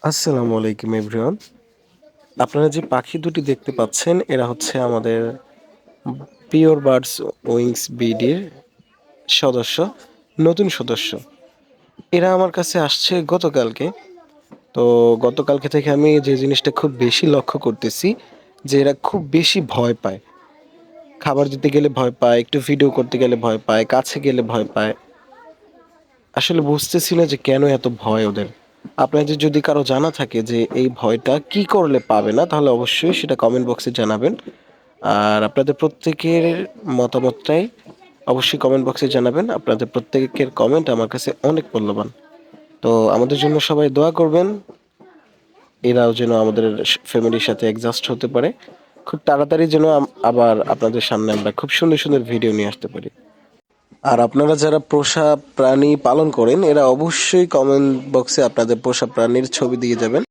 আসসালামু আলাইকুম এভরিওয়ান। আপনারা যে পাখি দুটি দেখতে পাচ্ছেন এরা হচ্ছে আমাদের পিওর বার্ডস উইংস বিডির সদস্য, নতুন সদস্য। এরা আমার কাছে আসছে গতকালকে। তো গতকালকে থেকে আমি যে জিনিসটা খুব বেশি লক্ষ্য করতেছি যে এরা খুব বেশি ভয় পায়। খাবার দিতে গেলে ভয় পায়, একটু ভিডিও করতে গেলে ভয় পায়, কাছে গেলে ভয় পায়। আসলে বুঝতেছি না যে কেন এত ভয় ওদের। আপনাদের যদি কারো জানা থাকে যে এই ভয়টা কি করলে পাবে না, তাহলে অবশ্যই সেটা কমেন্ট বক্সে জানাবেন। আর আপনাদের প্রত্যেকের মতামতটাই অবশ্যই কমেন্ট বক্সে জানাবেন। আপনাদের প্রত্যেকের কমেন্ট আমার কাছে অনেক মূল্যবান। তো আমাদের জন্য সবাই দোয়া করবেন, এরাও যেন আমাদের ফ্যামিলির সাথে অ্যাডজাস্ট হতে পারে। খুব তাড়াতাড়ি যেন আবার আপনাদের সামনে আমরা খুব সুন্দর সুন্দর ভিডিও নিয়ে আসতে পারি। আর আপনারা যারা পোষা প্রাণী পালন করেন এরা অবশ্যই কমেন্ট বক্সে আপনাদের পোষা প্রাণীর ছবি দিয়ে যাবেন।